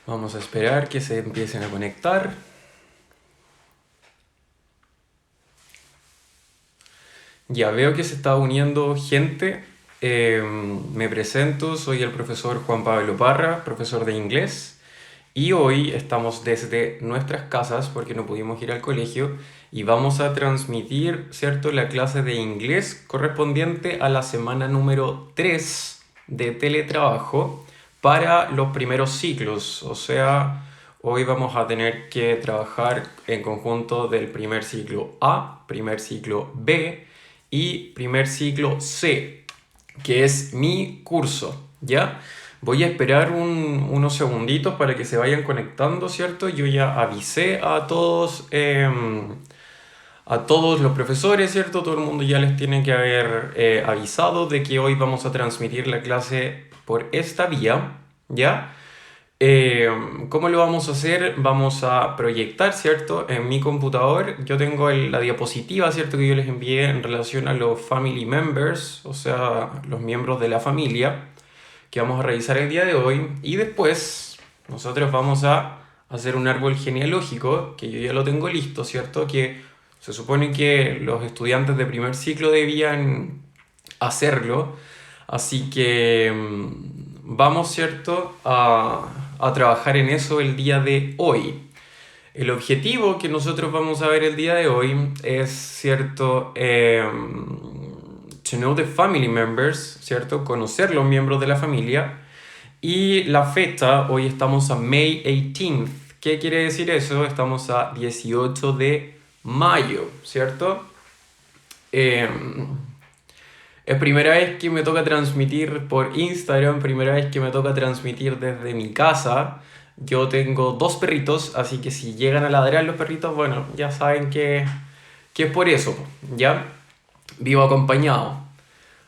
Vamos a esperar que se empiecen a conectar. Ya veo que se está uniendo gente. Me presento, soy el profesor Juan Pablo Parra, profesor de inglés. Y hoy estamos desde nuestras casas porque no pudimos ir al colegio y vamos a transmitir, ¿cierto?, la clase de inglés correspondiente a la semana número 3 de teletrabajo para los primeros ciclos. O sea, hoy vamos a tener que trabajar en conjunto del primer ciclo A, primer ciclo B y primer ciclo C, que es mi curso, ¿ya? Voy a esperar unos segunditos para que se vayan conectando, ¿cierto? Yo ya avisé a todos los profesores, ¿cierto? Todo el mundo ya les tiene que haber avisado de que hoy vamos a transmitir la clase por esta vía, ¿ya? Eh, ¿Cómo lo vamos a hacer? Vamos a proyectar, ¿cierto? En mi computador yo tengo la diapositiva, ¿cierto? Que yo les envié en relación a los family members, o sea, los miembros de la familia, que vamos a revisar el día de hoy. Y después nosotros vamos a hacer un árbol genealógico, que yo ya lo tengo listo, ¿cierto? Que se supone que los estudiantes de primer ciclo debían hacerlo. Así que vamos, ¿cierto?, a trabajar en eso el día de hoy. El objetivo que nosotros vamos a ver el día de hoy es, ¿cierto?, to know the family members, ¿cierto?, conocer los miembros de la familia. Y la fecha, hoy estamos a May 18th. ¿Qué quiere decir eso? Estamos a 18 de mayo, ¿cierto? Es primera vez que me toca transmitir por Instagram, primera vez que me toca transmitir desde mi casa. Yo tengo dos perritos, así que si llegan a ladrar los perritos, bueno, ya saben que es por eso, ¿ya? Vivo acompañado.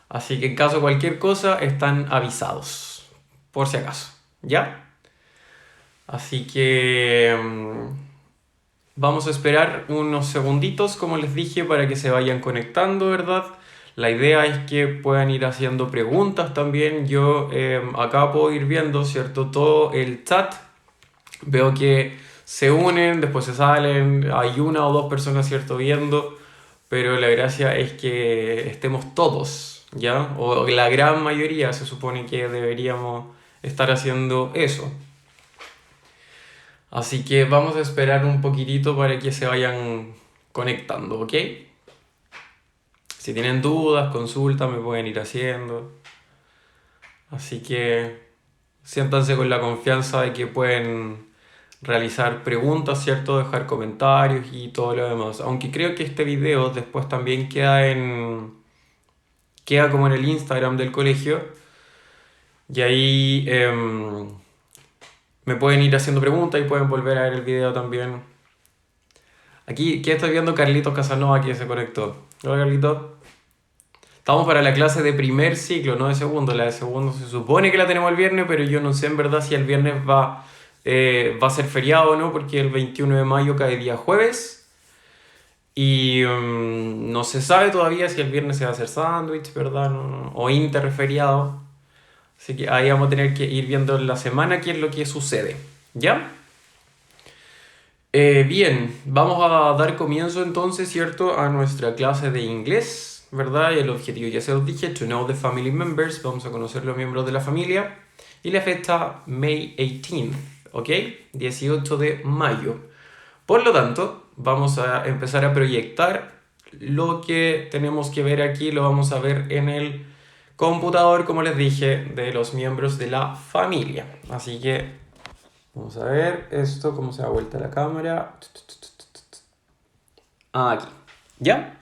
Así que en caso de cualquier cosa, están avisados, por si acaso, ¿ya? Así que vamos a esperar unos segunditos, como les dije, para que se vayan conectando, ¿verdad? La idea es que puedan ir haciendo preguntas también. Yo acá puedo ir viendo, ¿cierto?, todo el chat. Veo que se unen, después se salen, hay una o dos personas, ¿cierto?, viendo, pero la gracia es que estemos todos, ¿ya? O la gran mayoría se supone que deberíamos estar haciendo eso. Así que vamos a esperar un poquitito para que se vayan conectando, ¿ok? Si tienen dudas, consultas, me pueden ir haciendo. Así que siéntanse con la confianza de que pueden realizar preguntas, ¿cierto? Dejar comentarios y todo lo demás. Aunque creo que este video después también queda como en el Instagram del colegio. Y ahí me pueden ir haciendo preguntas y pueden volver a ver el video también. Aquí estoy viendo Carlitos Casanova que se conectó. Hola, Carlitos. Estamos para la clase de primer ciclo, no de segundo. La de segundo se supone que la tenemos el viernes, pero yo no sé en verdad si el viernes va a ser feriado o no, porque el 21 de mayo cae día jueves. Y no se sabe todavía si el viernes se va a hacer sándwich, ¿verdad? O interferiado. Así que ahí vamos a tener que ir viendo en la semana qué es lo que sucede. ¿Ya? Bien, vamos a dar comienzo entonces, ¿cierto?, a nuestra clase de inglés, ¿verdad? Y el objetivo ya se los dije, to know the family members, vamos a conocer los miembros de la familia. Y la fecha, May 18th, ¿ok? 18 de mayo. Por lo tanto, vamos a empezar a proyectar lo que tenemos que ver aquí, lo vamos a ver en el computador, como les dije, de los miembros de la familia. Así que vamos a ver esto, cómo se da vuelta la cámara. Aquí. ¿Ya?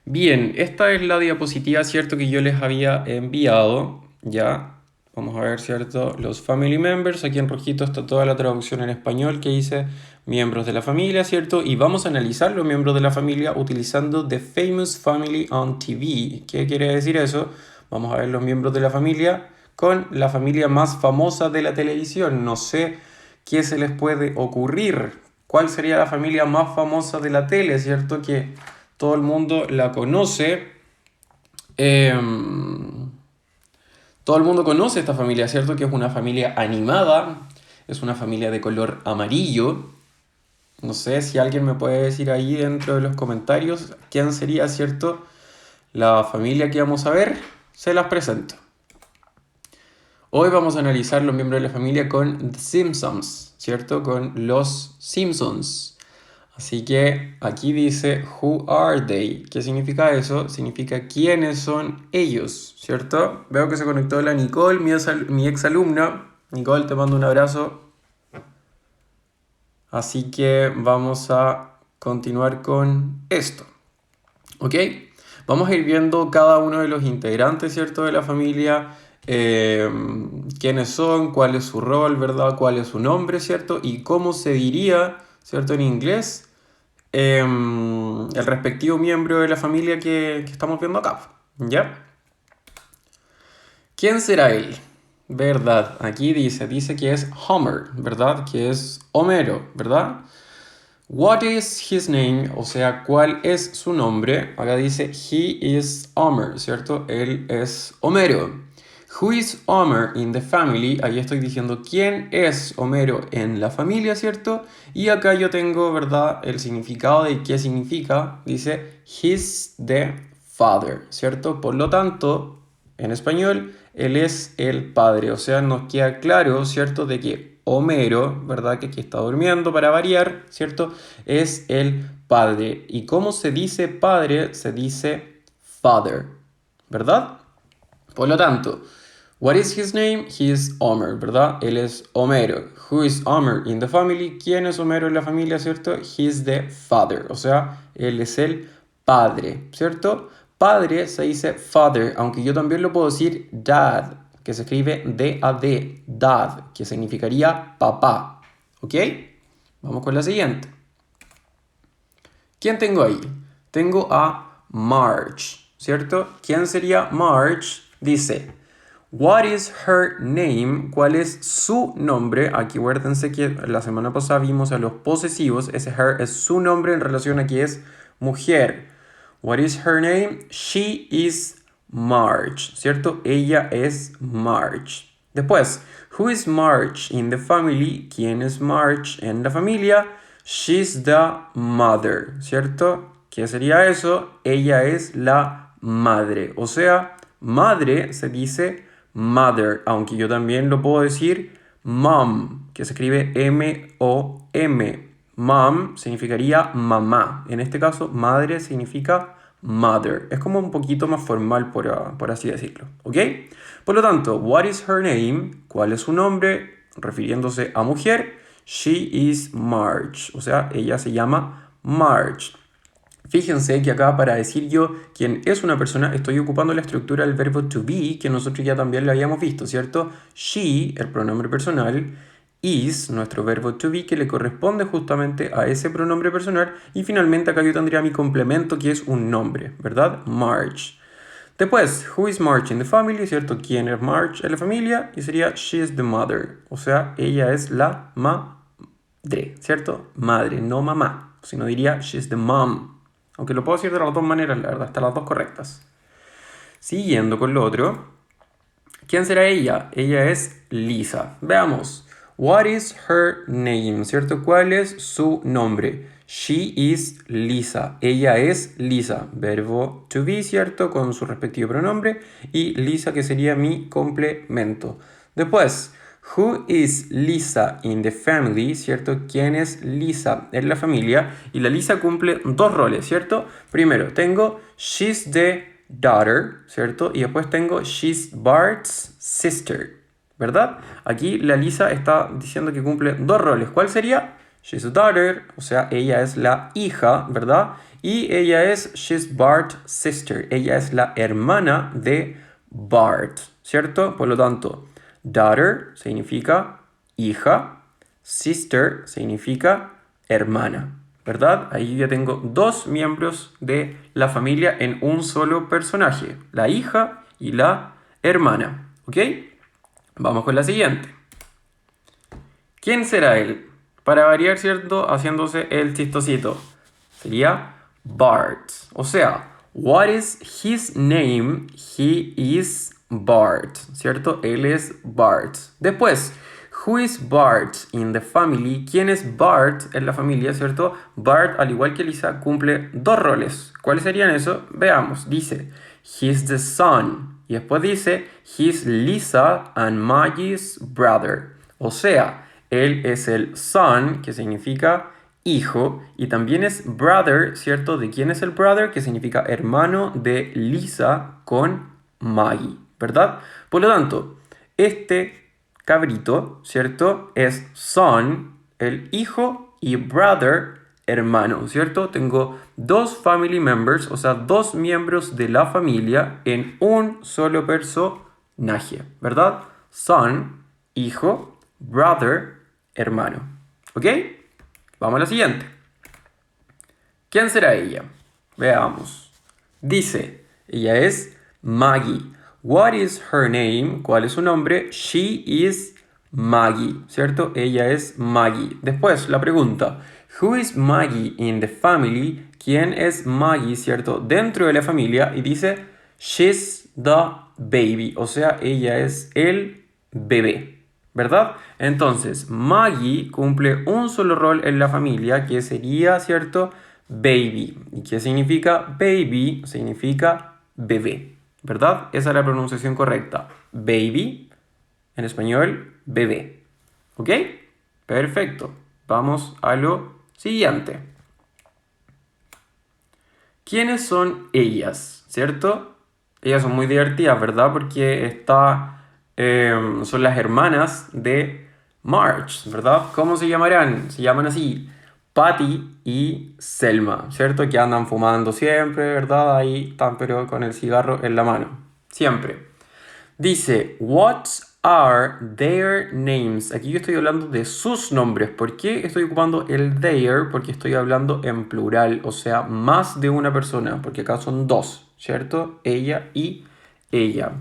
Bien, esta es la diapositiva, ¿cierto?, que yo les había enviado. ¿Ya? Vamos a ver, ¿cierto?, los family members. Aquí en rojito está toda la traducción en español que dice miembros de la familia, ¿cierto? Y vamos a analizar los miembros de la familia utilizando The Famous Family on TV. ¿Qué quiere decir eso? Vamos a ver los miembros de la familia con la familia más famosa de la televisión. No sé qué se les puede ocurrir. ¿Cuál sería la familia más famosa de la tele? ¿Cierto? Que todo el mundo la conoce. Todo el mundo conoce esta familia, ¿cierto? Que es una familia animada. Es una familia de color amarillo. No sé si alguien me puede decir ahí dentro de los comentarios quién sería, ¿cierto? La familia que vamos a ver, se las presento. Hoy vamos a analizar los miembros de la familia con The Simpsons, ¿cierto? Con los Simpsons. Así que aquí dice Who are they? ¿Qué significa eso? Significa quiénes son ellos, ¿cierto? Veo que se conectó la Nicole, mi ex alumna. Nicole, te mando un abrazo. Así que vamos a continuar con esto, ¿ok? Vamos a ir viendo cada uno de los integrantes, ¿cierto? De la familia, quiénes son, cuál es su rol, ¿verdad? Cuál es su nombre, ¿cierto? Y cómo se diría, ¿cierto? En inglés, el respectivo miembro de la familia que estamos viendo acá, ¿ya? ¿Quién será él? ¿Verdad? Aquí dice que es Homer, ¿verdad? Que es Homero, ¿verdad? What is his name? O sea, ¿cuál es su nombre? Acá dice he is Homer, ¿cierto? Él es Homero. Who is Homer in the family? Ahí estoy diciendo quién es Homero en la familia, ¿cierto? Y acá yo tengo, ¿verdad? El significado de qué significa. Dice he's the father, ¿cierto? Por lo tanto, en español, él es el padre. O sea, nos queda claro, ¿cierto? De que Homero, ¿verdad? Que aquí está durmiendo para variar, ¿cierto? Es el padre. ¿Y cómo se dice padre? Se dice father, ¿verdad? Por lo tanto, what is his name? He is Homer, ¿verdad? Él es Homero. Who is Homer in the family? ¿Quién es Homero en la familia, cierto? He is the father, o sea, él es el padre, ¿cierto? Padre se dice father, aunque yo también lo puedo decir dad, que se escribe D-A-D, dad, que significaría papá, ¿ok? Vamos con la siguiente. ¿Quién tengo ahí? Tengo a Marge, ¿cierto? ¿Quién sería Marge? Dice, what is her name? ¿Cuál es su nombre? Aquí acuérdense que la semana pasada vimos a los posesivos. Ese her es su nombre en relación a que es mujer. What is her name? She is Marge, ¿cierto? Ella es Marge. Después, who is Marge in the family? ¿Quién es Marge en la familia? She's the mother, ¿cierto? ¿Qué sería eso? Ella es la madre. O sea, madre se dice mother, aunque yo también lo puedo decir mom, que se escribe M-O-M. Mom significaría mamá. En este caso, madre significa mother. Es como un poquito más formal, por así decirlo. ¿Ok? Por lo tanto, what is her name? ¿Cuál es su nombre? Refiriéndose a mujer. She is Marge. O sea, ella se llama Marge. Fíjense que acá para decir yo quién es una persona estoy ocupando la estructura del verbo to be que nosotros ya también lo habíamos visto, ¿cierto? She, el pronombre personal, is, nuestro verbo to be que le corresponde justamente a ese pronombre personal y finalmente acá yo tendría mi complemento que es un nombre, ¿verdad? Marge. Después, who is Marge in the family, ¿cierto? ¿Quién es Marge en la familia? Y sería she is the mother, o sea, ella es la madre, ¿cierto? Madre, no mamá, sino diría she is the mom. Aunque lo puedo decir de las dos maneras, la verdad, están las dos correctas. Siguiendo con lo otro. ¿Quién será ella? Ella es Lisa. Veamos. What is her name? ¿Cierto? ¿Cuál es su nombre? She is Lisa. Ella es Lisa. Verbo to be, ¿cierto? Con su respectivo pronombre. Y Lisa, que sería mi complemento. Después, who is Lisa in the family? ¿Cierto? ¿Quién es Lisa en la familia? Y la Lisa cumple dos roles, ¿cierto? Primero, tengo she's the daughter, ¿cierto? Y después tengo she's Bart's sister, ¿verdad? Aquí la Lisa está diciendo que cumple dos roles. ¿Cuál sería? She's a daughter, o sea, ella es la hija, ¿verdad? Y ella es she's Bart's sister. Ella es la hermana de Bart, ¿cierto? Por lo tanto, daughter significa hija, sister significa hermana, ¿verdad? Ahí ya tengo dos miembros de la familia en un solo personaje, la hija y la hermana, ¿ok? Vamos con la siguiente. ¿Quién será él? Para variar, ¿cierto? Haciéndose el chistosito. Sería Bart. O sea, what is his name? He is Bart, ¿cierto? Él es Bart. Después, Who is Bart in the family? ¿Quién es Bart en la familia, cierto? Bart, al igual que Lisa, cumple dos roles. ¿Cuáles serían esos? Veamos. Dice, he's the son. Y después dice, he's Lisa and Maggie's brother. O sea, él es el son, que significa hijo, y también es brother, ¿cierto? ¿De quién es el brother? Que significa hermano de Lisa con Maggie, ¿verdad? Por lo tanto, este cabrito, ¿cierto? Es son, el hijo, y brother, hermano, ¿cierto? Tengo dos family members, o sea, dos miembros de la familia en un solo personaje, ¿verdad? Son, hijo, brother, hermano. ¿Ok? Vamos a la siguiente. ¿Quién será ella? Veamos. Dice, ella es Maggie. What is her name? ¿Cuál es su nombre? She is Maggie, ¿cierto? Ella es Maggie. Después, la pregunta. Who is Maggie in the family? ¿Quién es Maggie, cierto? Dentro de la familia. Y dice, she's the baby. O sea, ella es el bebé. ¿Verdad? Entonces, Maggie cumple un solo rol en la familia que sería, ¿cierto? Baby. ¿Y qué significa baby? Significa bebé. ¿Verdad? Esa es la pronunciación correcta. Baby, en español, bebé. ¿Ok? Perfecto. Vamos a lo siguiente. ¿Quiénes son ellas? ¿Cierto? Ellas son muy divertidas, ¿verdad? Porque son las hermanas de Marge, ¿verdad? ¿Cómo se llamarán? Se llaman así, Patty y Selma, ¿cierto? Que andan fumando siempre, ¿verdad? Ahí están, pero con el cigarro en la mano. Siempre. Dice, what are their names? Aquí yo estoy hablando de sus nombres. ¿Por qué estoy ocupando el their? Porque estoy hablando en plural, o sea, más de una persona, porque acá son dos, ¿cierto? Ella y ella.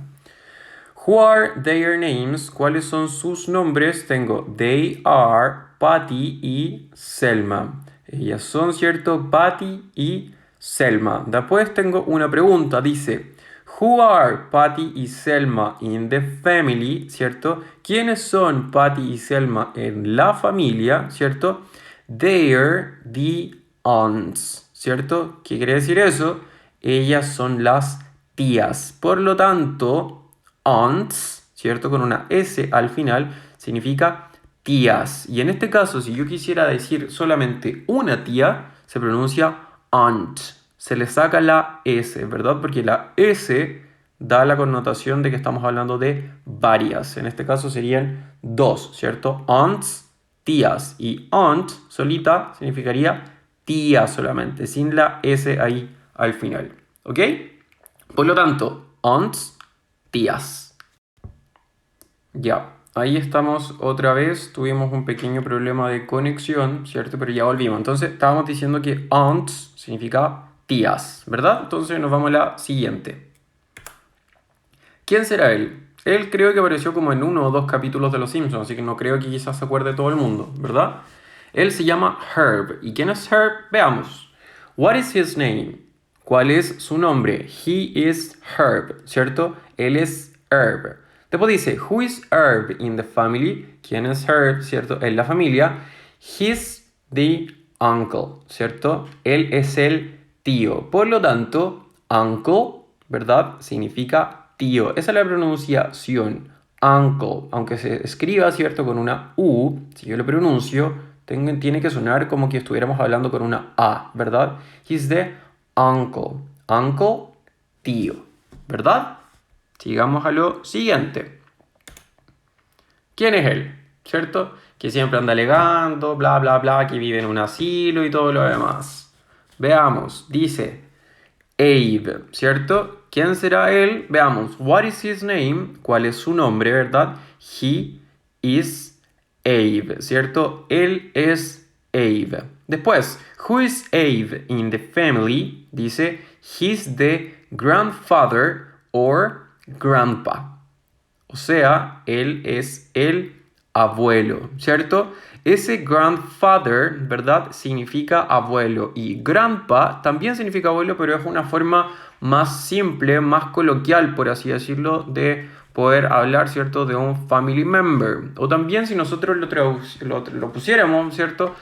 Who are their names? ¿Cuáles son sus nombres? Tengo they are Patty y Selma. Ellas son, ¿cierto? Patty y Selma. Después tengo una pregunta. Dice, who are Patty y Selma in the family? ¿Cierto? ¿Quiénes son Patty y Selma en la familia? ¿Cierto? They're the aunts. ¿Cierto? ¿Qué quiere decir eso? Ellas son las tías. Por lo tanto, aunts, ¿cierto? Con una S al final, significa tías. Y en este caso, si yo quisiera decir solamente una tía, se pronuncia aunt. Se le saca la S, ¿verdad? Porque la S da la connotación de que estamos hablando de varias. En este caso serían dos, ¿cierto? Aunts, tías. Y aunt solita significaría tía solamente, sin la S ahí al final. ¿Ok? Por lo tanto, aunts, tías. Ya, ahí estamos otra vez. Tuvimos un pequeño problema de conexión, ¿cierto? Pero ya volvimos. Entonces, estábamos diciendo que aunts significa tías, ¿verdad? Entonces, nos vamos a la siguiente. ¿Quién será él? Él creo que apareció como en uno o dos capítulos de Los Simpsons, así que no creo que quizás se acuerde todo el mundo, ¿verdad? Él se llama Herb. ¿Y quién es Herb? Veamos. What is his name? ¿Cuál es su nombre? He is Herb, ¿cierto? Él es Herb. Después dice, who is Herb in the family? ¿Quién es Herb, cierto? En la familia. He's the uncle, ¿cierto? Él es el tío. Por lo tanto, uncle, ¿verdad? Significa tío. Esa es la pronunciación. Uncle, aunque se escriba, ¿cierto? Con una U, si yo lo pronuncio, tiene que sonar como que estuviéramos hablando con una A, ¿verdad? He's the uncle. Uncle, tío, ¿verdad? Sigamos a lo siguiente. ¿Quién es él? ¿Cierto? Que siempre anda alegando, bla, bla, bla, que vive en un asilo y todo lo demás. Veamos, dice Abe, ¿cierto? ¿Quién será él? Veamos, what is his name? ¿Cuál es su nombre, verdad? He is Abe, ¿cierto? Él es Abe. Después, who is Abe in the family? Dice, he's the grandfather or grandpa. O sea, él es el abuelo, ¿cierto? Ese grandfather, ¿verdad? Significa abuelo. Y grandpa también significa abuelo, pero es una forma más simple, más coloquial, por así decirlo, de poder hablar, ¿cierto?, de un family member. O también si nosotros lo pusiéramos, ¿cierto?,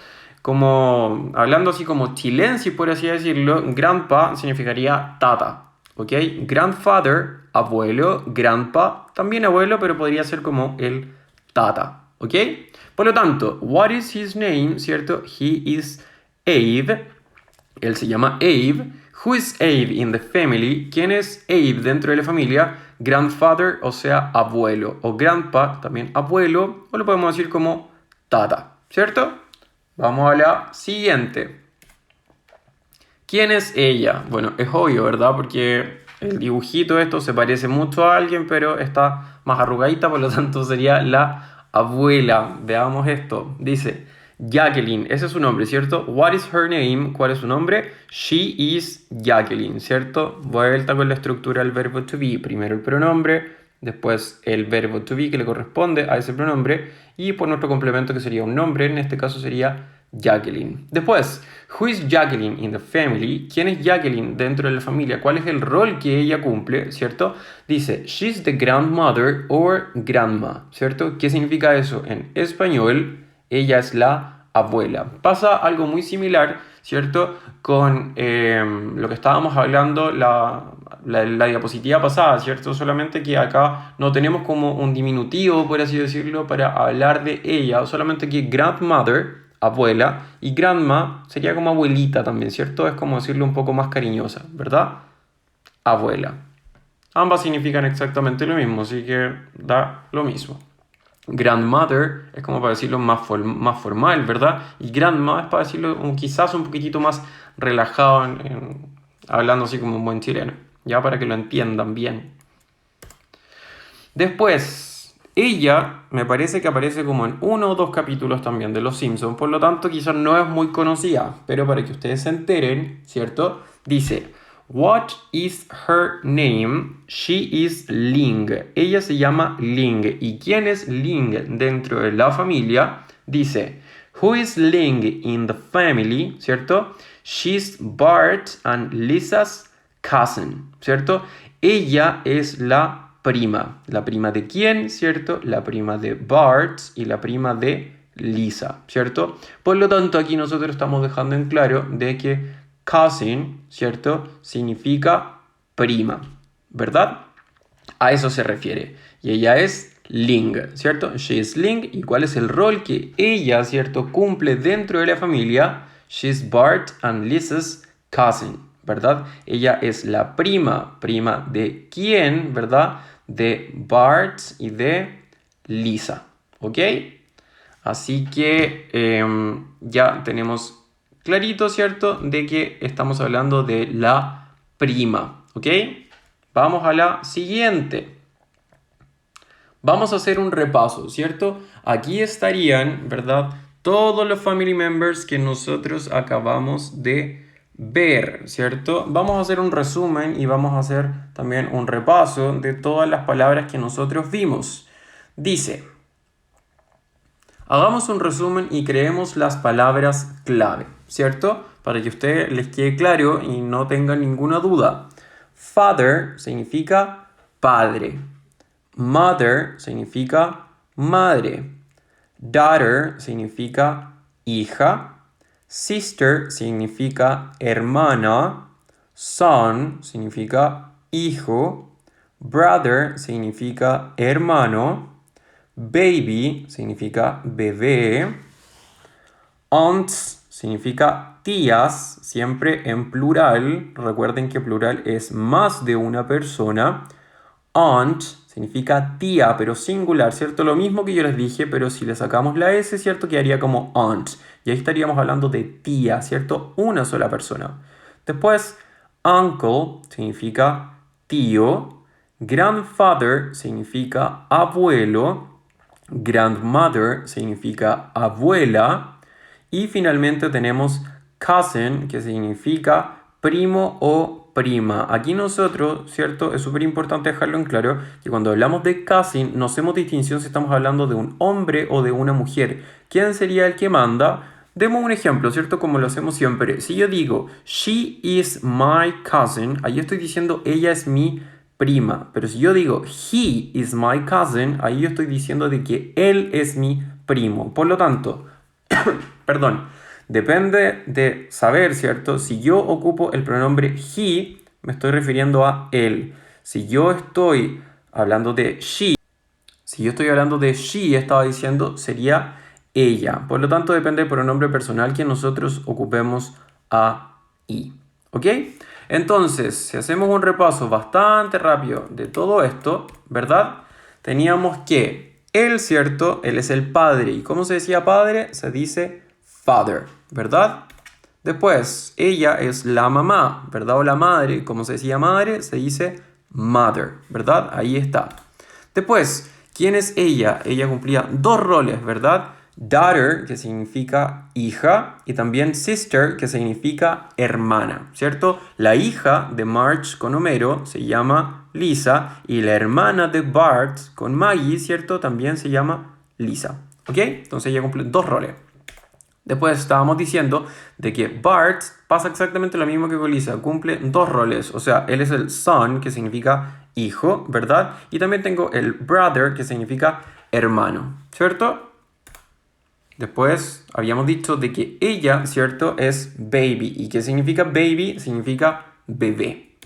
como hablando así como chilensis, por así decirlo, grandpa significaría tata, ¿ok? Grandfather, abuelo, grandpa, también abuelo, pero podría ser como el tata, ¿ok? Por lo tanto, what is his name, ¿cierto? He is Abe. Él se llama Abe. Who is Abe in the family? ¿Quién es Abe dentro de la familia? Grandfather, o sea, abuelo. O grandpa, también abuelo. O lo podemos decir como tata, ¿cierto? Vamos a la siguiente. ¿Quién es ella? Bueno, es obvio, ¿verdad? Porque el dibujito esto se parece mucho a alguien, pero está más arrugadita, por lo tanto sería la abuela. Veamos esto. Dice Jacqueline, ese es su nombre, ¿cierto? What is her name? ¿Cuál es su nombre? She is Jacqueline, ¿cierto? Vuelta con la estructura del verbo to be. Primero el pronombre, después el verbo to be que le corresponde a ese pronombre y por nuestro complemento que sería un nombre, en este caso sería Jacqueline. Después, who is Jacqueline in the family? ¿Quién es Jacqueline dentro de la familia? ¿Cuál es el rol que ella cumple? ¿Cierto? Dice, she's the grandmother or grandma, ¿cierto? ¿Qué significa eso? En español, ella es la abuela. Pasa algo muy similar, ¿cierto? Con lo que estábamos hablando la diapositiva pasada, ¿cierto? Solamente que acá no tenemos como un diminutivo, por así decirlo, para hablar de ella, solamente que grandmother, abuela, y grandma sería como abuelita también, ¿cierto? Es como decirlo un poco más cariñosa, ¿verdad? Abuela. Ambas significan exactamente lo mismo, así que da lo mismo. Grandmother es como para decirlo más formal, ¿verdad? Y grandma es para decirlo quizás un poquitito más relajado, hablando así como un buen chileno, ya para que lo entiendan bien. Después, ella me parece que aparece como en uno o dos capítulos también de Los Simpsons, por lo tanto quizás no es muy conocida, pero para que ustedes se enteren, ¿cierto? Dice, what is her name? She is Ling. Ella se llama Ling. ¿Y quién es Ling dentro de la familia? Dice, who is Ling in the family? ¿Cierto? She's Bart and Lisa's cousin, ¿cierto? Ella es la prima. ¿La prima de quién? ¿Cierto? La prima de Bart y la prima de Lisa, ¿cierto? Por lo tanto, aquí nosotros estamos dejando en claro de que cousin, ¿cierto? Significa prima, ¿verdad? A eso se refiere. Y ella es Ling, ¿cierto? She is Ling. ¿Y cuál es el rol que ella, ¿cierto?, cumple dentro de la familia? She's Bart and Lisa's cousin, ¿verdad? Ella es la prima. ¿Prima de quién, verdad? De Bart y de Lisa, ¿ok? Así que ya tenemos clarito, ¿cierto?, de que estamos hablando de la prima, ¿ok? Vamos a la siguiente. Vamos a hacer un repaso, ¿cierto? Aquí estarían, ¿verdad?, todos los family members que nosotros acabamos de ver, ¿cierto? Vamos a hacer un resumen y vamos a hacer también un repaso de todas las palabras que nosotros vimos. Dice, hagamos un resumen y creemos las palabras clave, ¿cierto? Para que a ustedes les quede claro y no tengan ninguna duda. Father significa padre. Mother significa madre. Daughter significa hija. Sister significa hermana. Son significa hijo. Brother significa hermano. Baby significa bebé. Aunts significa tías, siempre en plural. Recuerden que plural es más de una persona. Aunt significa tía, pero singular, ¿cierto? Lo mismo que yo les dije, pero si le sacamos la S, ¿cierto? Quedaría como aunt. Y ahí estaríamos hablando de tía, ¿cierto? Una sola persona. Después, uncle significa tío. Grandfather significa abuelo. Grandmother significa abuela. Y finalmente tenemos cousin, que significa primo o prima. Aquí nosotros, ¿cierto? Es súper importante dejarlo en claro que cuando hablamos de cousin no hacemos distinción si estamos hablando de un hombre o de una mujer. ¿Quién sería el que manda? Demos un ejemplo, ¿cierto? Como lo hacemos siempre. Si yo digo, she is my cousin, ahí estoy diciendo, ella es mi prima. Pero si yo digo, he is my cousin, ahí yo estoy diciendo de que él es mi primo. Por lo tanto, perdón, depende de saber, ¿cierto? Si yo ocupo el pronombre he, me estoy refiriendo a él. Si yo estoy hablando de she, estaba diciendo, sería ella. Por lo tanto, depende del pronombre personal que nosotros ocupemos ahí. ¿Ok? Entonces, si hacemos un repaso bastante rápido de todo esto, ¿verdad? Teníamos que él, ¿cierto? Él es el padre. ¿Y cómo se decía padre? Se dice father, ¿verdad? Después, ella es la mamá, ¿verdad? O la madre. ¿Cómo se decía madre? Se dice mother, ¿verdad? Ahí está. Después, ¿quién es ella? Ella cumplía dos roles, ¿verdad? Daughter, que significa hija, y también sister, que significa hermana, ¿cierto? La hija de Marge con Homero se llama Lisa, y la hermana de Bart con Maggie, ¿cierto? También se llama Lisa, ¿ok? Entonces ella cumple dos roles. Después estábamos diciendo de que Bart pasa exactamente lo mismo que con Lisa, cumple dos roles, o sea, él es el son, que significa hijo, ¿verdad? Y también tengo el brother, que significa hermano, ¿cierto? Después habíamos dicho de que ella, ¿cierto? Es baby. ¿Y qué significa baby? Significa bebé.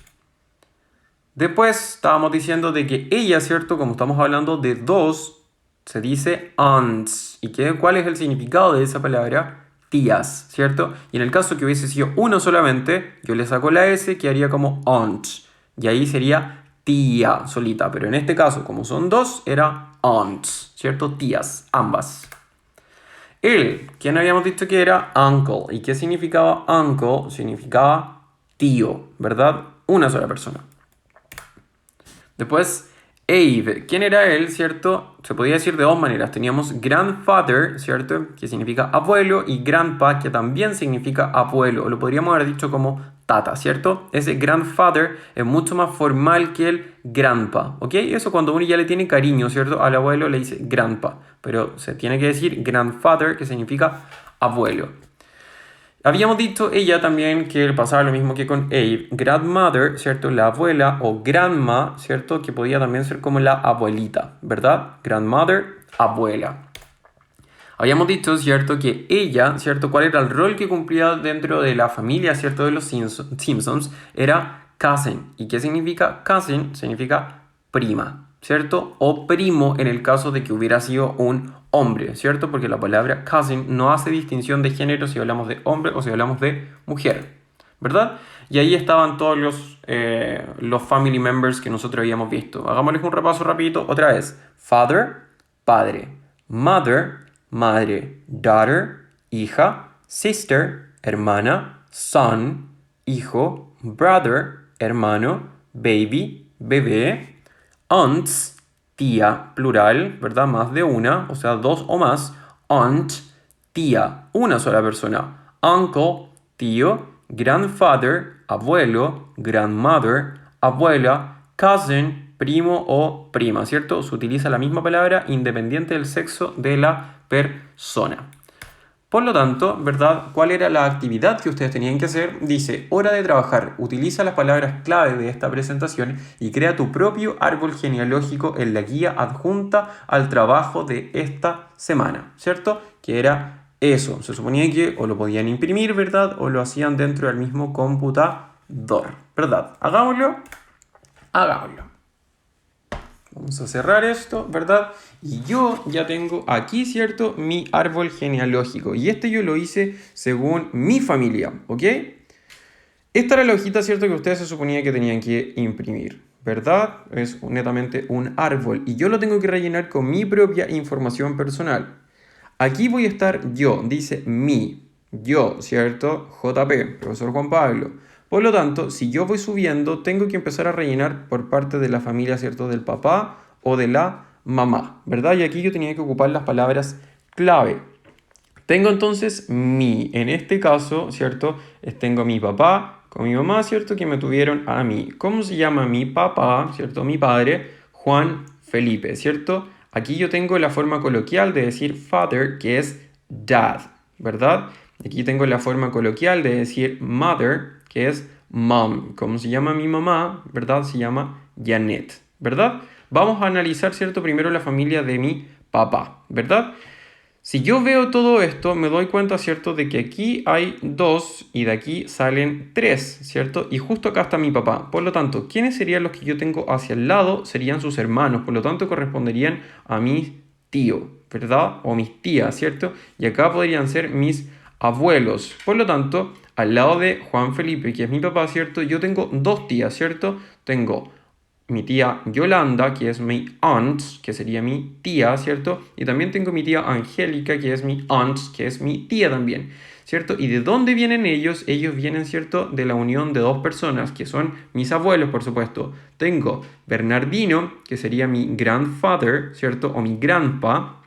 Después estábamos diciendo de que ella, ¿cierto? Como estamos hablando de dos, se dice aunts. ¿Y cuál es el significado de esa palabra? Tías, ¿cierto? Y en el caso que hubiese sido uno solamente, yo le saco la S, que haría como aunt. Y ahí sería tía solita. Pero en este caso, como son dos, era aunts, ¿cierto? Tías, ambas. Él, ¿quién habíamos dicho que era? Uncle. ¿Y qué significaba uncle? Significaba tío, ¿verdad? Una sola persona. Después, Abe. ¿Quién era él, cierto? Se podía decir de dos maneras. Teníamos grandfather, ¿cierto? Que significa abuelo, y grandpa, que también significa abuelo. O lo podríamos haber dicho como tata, ¿cierto? Ese grandfather es mucho más formal que el grandpa, ¿ok? Eso cuando uno ya le tiene cariño, ¿cierto? Al abuelo le dice grandpa, pero se tiene que decir grandfather, que significa abuelo. Habíamos dicho ella también que pasaba lo mismo que con Abe. Grandmother, ¿cierto? La abuela, o grandma, ¿cierto? Que podía también ser como la abuelita, ¿verdad? Grandmother, abuela. Habíamos dicho, ¿cierto? Que ella, ¿cierto? ¿Cuál era el rol que cumplía dentro de la familia, ¿cierto? De los Simpsons. Era cousin. ¿Y qué significa cousin? Significa prima, ¿cierto? O primo en el caso de que hubiera sido un hombre, ¿cierto? Porque la palabra cousin no hace distinción de género si hablamos de hombre o si hablamos de mujer, ¿verdad? Y ahí estaban todos los family members que nosotros habíamos visto. Hagámosles un repaso rapidito otra vez. Father, padre. Mother, madre. Daughter, hija. Sister, hermana. Son, hijo. Brother, hermano. Baby, bebé. Aunts, tía, plural, ¿verdad? Más de una, o sea, dos o más. Aunt, tía, una sola persona. Uncle, tío. Grandfather, abuelo. Grandmother, abuela. Cousin, primo o prima, ¿cierto? Se utiliza la misma palabra independiente del sexo de la persona. Por lo tanto, ¿verdad? ¿Cuál era la actividad que ustedes tenían que hacer? Dice, hora de trabajar. Utiliza las palabras clave de esta presentación y crea tu propio árbol genealógico en la guía adjunta al trabajo de esta semana, ¿cierto? Que era eso. Se suponía que o lo podían imprimir, ¿verdad? O lo hacían dentro del mismo computador, ¿verdad? Hagámoslo. Hagámoslo. Vamos a cerrar esto, ¿verdad? Y yo ya tengo aquí, ¿cierto? Mi árbol genealógico. Y este yo lo hice según mi familia, ¿ok? Esta era la hojita, ¿cierto? Que ustedes se suponía que tenían que imprimir, ¿verdad? Es netamente un árbol. Y yo lo tengo que rellenar con mi propia información personal. Aquí voy a estar yo, dice mi, yo, ¿cierto? JP, profesor Juan Pablo. Por lo tanto, si yo voy subiendo, tengo que empezar a rellenar por parte de la familia, ¿cierto? Del papá o de la mamá, ¿verdad? Y aquí yo tenía que ocupar las palabras clave. Tengo entonces mi, en este caso, ¿cierto? Tengo mi papá con mi mamá, ¿cierto? Que me tuvieron a mí. ¿Cómo se llama mi papá, ¿cierto? Mi padre, Juan Felipe, ¿cierto? Aquí yo tengo la forma coloquial de decir father, que es dad, ¿verdad? Aquí tengo la forma coloquial de decir mother, que es mom. ¿Cómo se llama mi mamá? ¿Verdad? Se llama Janet, ¿verdad? Vamos a analizar, ¿cierto? Primero la familia de mi papá, ¿verdad? Si yo veo todo esto, me doy cuenta, ¿cierto? De que aquí hay 2 y de aquí salen 3, ¿cierto? Y justo acá está mi papá. Por lo tanto, ¿quiénes serían los que yo tengo hacia el lado? Serían sus hermanos. Por lo tanto, corresponderían a mis tíos, ¿verdad? O mis tías, ¿cierto? Y acá podrían ser mis abuelos. Por lo tanto, al lado de Juan Felipe, que es mi papá, ¿cierto? Yo tengo 2 tías, ¿cierto? Tengo mi tía Yolanda, que es mi aunt, que sería mi tía, ¿cierto? Y también tengo mi tía Angélica, que es mi aunt, que es mi tía también, ¿cierto? ¿Y de dónde vienen ellos? Ellos vienen, ¿cierto? De la unión de 2 personas, que son mis abuelos, por supuesto. Tengo Bernardino, que sería mi grandfather, ¿cierto? O mi grandpa.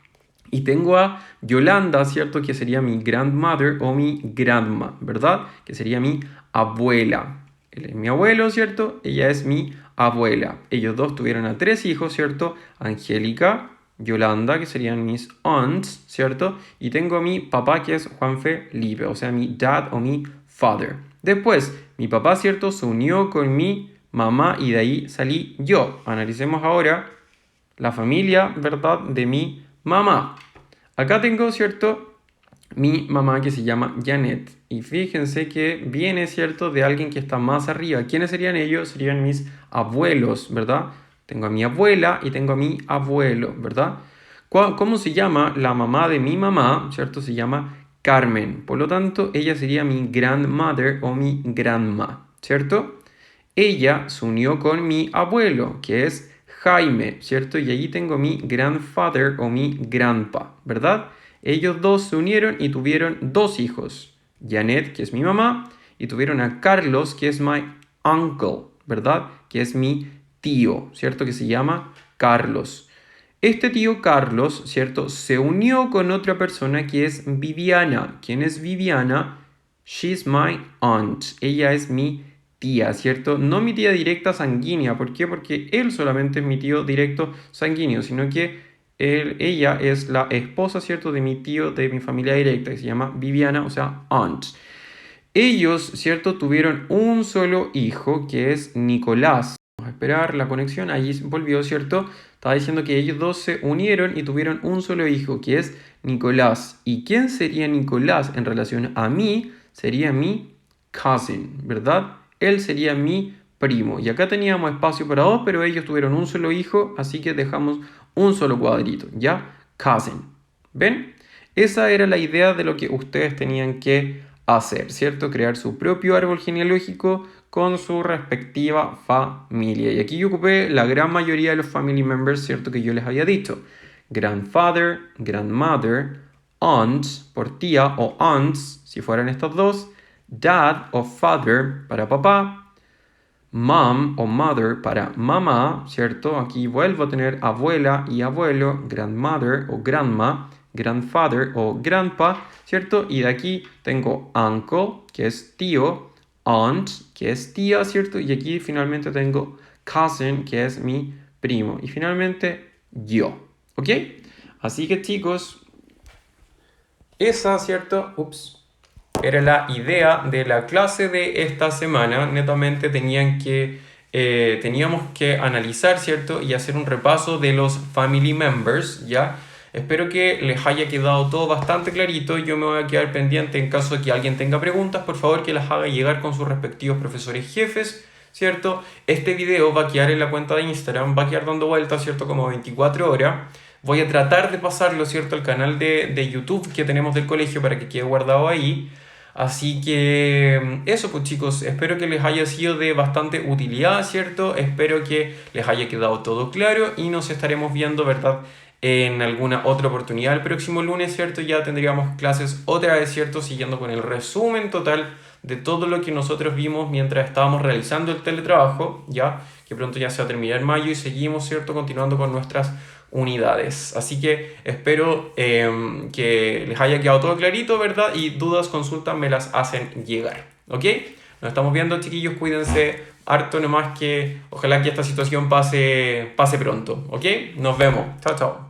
Y tengo a Yolanda, ¿cierto? Que sería mi grandmother o mi grandma, ¿verdad? Que sería mi abuela. Él es mi abuelo, ¿cierto? Ella es mi abuela. Ellos 2 tuvieron a 3 hijos, ¿cierto? Angélica, Yolanda, que serían mis aunts, ¿cierto? Y tengo a mi papá, que es Juan Felipe, o sea, mi dad o mi father. Después, mi papá, ¿cierto? Se unió con mi mamá y de ahí salí yo. Analicemos ahora la familia, ¿verdad? De mi mamá. Acá tengo, ¿cierto? Mi mamá que se llama Janet. Y fíjense que viene, ¿cierto? De alguien que está más arriba. ¿Quiénes serían ellos? Serían mis abuelos, ¿verdad? Tengo a mi abuela y tengo a mi abuelo, ¿verdad? ¿Cómo se llama la mamá de mi mamá? ¿Cierto? Se llama Carmen. Por lo tanto, ella sería mi grandmother o mi grandma, ¿cierto? Ella se unió con mi abuelo, que es Jaime, ¿cierto? Y allí tengo mi grandfather o mi grandpa, ¿verdad? Ellos 2 se unieron y tuvieron 2 hijos. Janet, que es mi mamá, y tuvieron a Carlos, que es my uncle, ¿verdad? Que es mi tío, ¿cierto? Que se llama Carlos. Este tío Carlos, ¿cierto? Se unió con otra persona que es Viviana. ¿Quién es Viviana? She's my aunt. Ella es mi tía, ¿cierto? No mi tía directa sanguínea. ¿Por qué? Porque él solamente es mi tío directo sanguíneo, sino que ella es la esposa, ¿cierto? De mi tío, de mi familia directa, que se llama Viviana, o sea, aunt. Ellos, ¿cierto? Tuvieron un solo hijo, que es Nicolás. Vamos a esperar la conexión, ahí volvió, ¿cierto? Estaba diciendo que ellos 2 se unieron y tuvieron un solo hijo, que es Nicolás. ¿Y quién sería Nicolás en relación a mí? Sería mi cousin, ¿verdad? Él sería mi primo. Y acá teníamos espacio para 2, pero ellos tuvieron un solo hijo, así que dejamos un solo cuadrito, ¿ya? Cousin. ¿Ven? Esa era la idea de lo que ustedes tenían que hacer, ¿cierto? Crear su propio árbol genealógico con su respectiva familia. Y aquí yo ocupé la gran mayoría de los family members, ¿cierto? Que yo les había dicho. Grandfather, grandmother, aunt por tía o aunts, si fueran estas 2. Dad o father para papá. Mom o mother para mamá, ¿cierto? Aquí vuelvo a tener abuela y abuelo, grandmother o grandma, grandfather o grandpa, ¿cierto? Y de aquí tengo uncle, que es tío, aunt, que es tía, ¿cierto? Y aquí finalmente tengo cousin, que es mi primo. Y finalmente yo, ¿ok? Así que chicos, esa, ¿cierto? Era la idea de la clase de esta semana. Netamente teníamos que analizar, ¿cierto? Y hacer un repaso de los family members, ¿ya? Espero que les haya quedado todo bastante clarito. Yo me voy a quedar pendiente en caso de que alguien tenga preguntas. Por favor, que las haga llegar con sus respectivos profesores jefes, ¿cierto? Este video va a quedar en la cuenta de Instagram, va a quedar dando vueltas, ¿cierto? Como 24 horas. Voy a tratar de pasarlo, ¿cierto? Al canal de YouTube que tenemos del colegio para que quede guardado ahí. Así que eso pues chicos, espero que les haya sido de bastante utilidad, ¿cierto? Espero que les haya quedado todo claro y nos estaremos viendo, ¿verdad? En alguna otra oportunidad el próximo lunes, ¿cierto? Ya tendríamos clases otra vez, ¿cierto? Siguiendo con el resumen total de todo lo que nosotros vimos mientras estábamos realizando el teletrabajo, ya que pronto ya se va a terminar en mayo y seguimos, ¿cierto? Continuando con nuestras unidades. Así que espero que les haya quedado todo clarito, ¿verdad? Y dudas, consultas me las hacen llegar, ¿ok? Nos estamos viendo, chiquillos, cuídense harto nomás que ojalá que esta situación pase pronto, ¿ok? Nos vemos. Chao, chao.